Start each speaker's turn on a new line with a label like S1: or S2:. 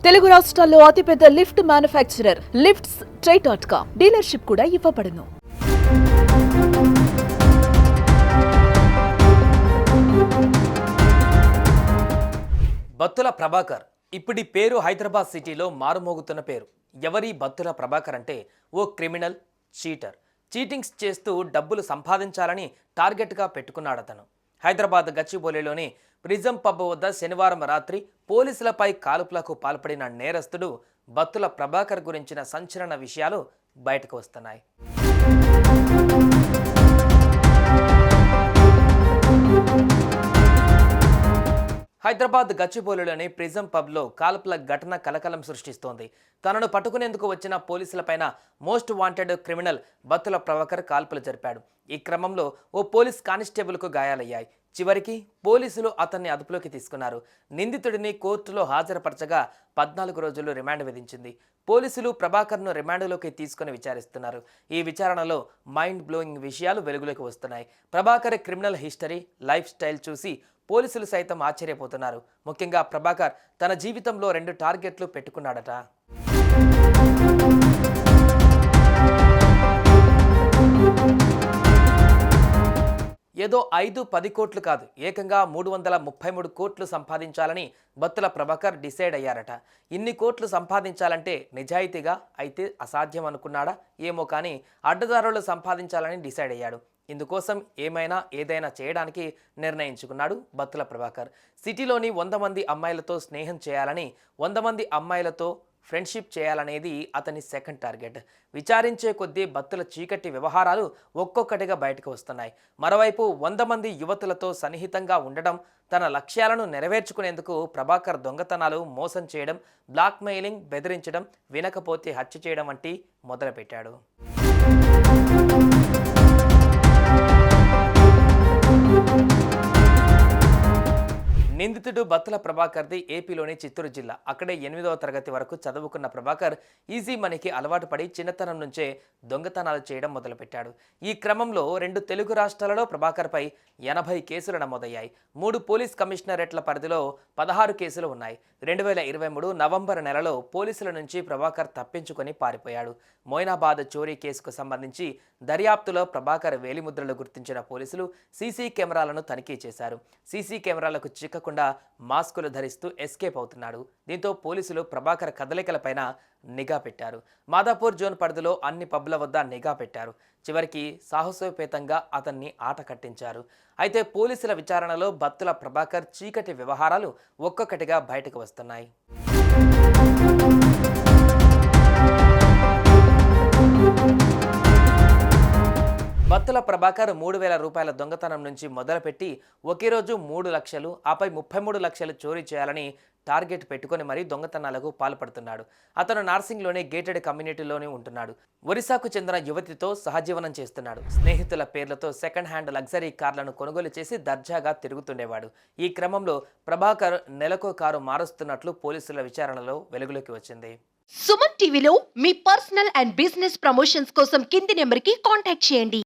S1: తెలుగు రాష్ట్రాల్లో అతిపెద్ద lift manufacturer lifts ట్రై.com dealership కూడా ఇవ్వబడును.
S2: బత్తుల ప్రభాకర్ ఇప్పటి పేరు హైదరాబాద్ సిటీలో మారుమోగుతున్న పేరు. ఎవరి బత్తుల ప్రభాకర్ అంటే ఓ క్రిమినల్, చీటర్. చీటింగ్స్ చేస్తూ డబ్బులు సంపాదించాలని టార్గెట్గా పెట్టుకున్నాడతను. హైదరాబాద్ గచ్చిబౌలిలోని ప్రిజం పబ్ వద్ద శనివారం రాత్రి పోలీసులపై కాల్పులకు పాల్పడిన నేరస్తుడు బత్తుల ప్రభాకర్ గురించిన సంచలన విషయాలు బయటకు వస్తున్నాయి. హైదరాబాద్ గచ్చిబౌలిలోని ప్రిజం పబ్లో కాల్పుల ఘటన కలకలం సృష్టిస్తోంది. తనను పట్టుకునేందుకు వచ్చిన పోలీసులపైన most wanted criminal Battula Prabhakar కాల్పులు జరిపాడు. ఈ క్రమంలో ఓ పోలీస్ కానిస్టేబుల్కు గాయాలయ్యాయి. చివరికి పోలీసులు అతన్ని అదుపులోకి తీసుకున్నారు. నిందితుడిని కోర్టులో హాజరుపరచగా 14 రోజులు రిమాండ్ విధించింది. పోలీసులు ప్రభాకర్ను రిమాండ్లోకి తీసుకుని విచారిస్తున్నారు. ఈ విచారణలో మైండ్ బ్లోయింగ్ విషయాలు వెలుగులోకి వస్తున్నాయి. Prabhakar criminal history, life style చూసి పోలీసులు సైతం ఆశ్చర్యపోతున్నారు. ముఖ్యంగా ప్రభాకర్ తన జీవితంలో 2 టార్గెట్లు పెట్టుకున్నాడట. ఏదో 5-10 కోట్లు కాదు, ఏకంగా 333 కోట్లు సంపాదించాలని బత్తుల ప్రభాకర్ డిసైడ్ అయ్యారట. ఇన్ని కోట్లు సంపాదించాలంటే నిజాయితీగా అయితే అసాధ్యం అనుకున్నాడా ఏమో, కానీ అడ్డదారులు సంపాదించాలని డిసైడ్ అయ్యాడు. ఇందుకోసం ఏదైనా చేయడానికి నిర్ణయించుకున్నాడు బత్తుల ప్రభాకర్. సిటీలోని 100 మంది అమ్మాయిలతో స్నేహం చేయాలని, 100 మంది అమ్మాయిలతో ఫ్రెండ్షిప్ చేయాలనేది అతని సెకండ్ టార్గెట్. విచారించే కొద్దీ బత్తుల చీకటి వ్యవహారాలు ఒక్కొక్కటిగా బయటకు వస్తున్నాయి. మరోవైపు 100 మంది యువతులతో సన్నిహితంగా ఉండడం, తన లక్ష్యాలను నెరవేర్చుకునేందుకు ప్రభాకర్ దొంగతనాలు, మోసం చేయడం, బ్లాక్మెయిలింగ్, బెదిరించడం, వినకపోతే హత్య చేయడం వంటి మొదలుపెట్టాడు. నిందితుడు బత్తుల ప్రభాకర్ది ఏపీలోని చిత్తూరు జిల్లా. అక్కడే 8వ తరగతి వరకు చదువుకున్న ప్రభాకర్ ఈజీ మనీకి అలవాటు పడి చిన్నతనం నుంచే దొంగతనాలు చేయడం మొదలుపెట్టాడు. ఈ క్రమంలో 2 తెలుగు రాష్ట్రాలలో ప్రభాకర్పై 80 కేసులు నమోదయ్యాయి. 3 పోలీస్ కమిషనరేట్ల పరిధిలో 16 కేసులు ఉన్నాయి. 2023 నవంబర్ నెలలో పోలీసుల నుంచి ప్రభాకర్ తప్పించుకొని పారిపోయాడు. మోయినాబాద్ చోరీ కేసుకు సంబంధించి దర్యాప్తులో ప్రభాకర్ వేలిముద్రలు గుర్తించిన పోలీసులు సీసీ కెమెరాలను తనిఖీ చేశారు. సీసీ కెమెరాలకు చిక్కకుండా మాస్కులు ధరిస్తూ ఎస్కేప్ అవుతున్నాడు. దీంతో పోలీసులు ప్రభాకర్ కదలికలపైన నిఘా పెట్టారు. మాదాపూర్ జోన్ పరిధిలో అన్ని పబ్ల వద్ద నిఘా పెట్టారు. చివరికి సాహసోపేతంగా అతన్ని ఆట కట్టించారు. అయితే పోలీసుల విచారణలో బత్తుల ప్రభాకర్ చీకటి వ్యవహారాలు ఒక్కొక్కటిగా బయటకు వస్తున్నాయి. బత్తుల ప్రభాకర్ 3,000 రూపాయల దొంగతనం నుంచి మొదలుపెట్టి ఒకే రోజు 3 లక్షలు, ఆపై 33 లక్షలు చోరీ చేయాలని టార్గెట్ పెట్టుకొని మరీ దొంగతనాలకు పాల్పడుతున్నాడు. అతను నార్సింగ్లోని గేటెడ్ కమ్యూనిటీలోనే ఉంటున్నాడు. ఒరిస్సాకు చెందిన యువతితో సహజీవనం చేస్తున్నాడు. స్నేహితుల పేర్లతో సెకండ్ హ్యాండ్ లగ్జరీ కార్లను కొనుగోలు చేసి దర్జాగా తిరుగుతుండేవాడు. ఈ క్రమంలో ప్రభాకర్ నెలకో కారు మారుస్తున్నట్లు పోలీసుల విచారణలో వెలుగులోకి వచ్చింది.
S3: సుమన్ టీవీలో మీ పర్సనల్ అండ్ బిజినెస్ ప్రమోషన్స్ కోసం కింది నెంబర్కి కాంటాక్ట్ చేయండి.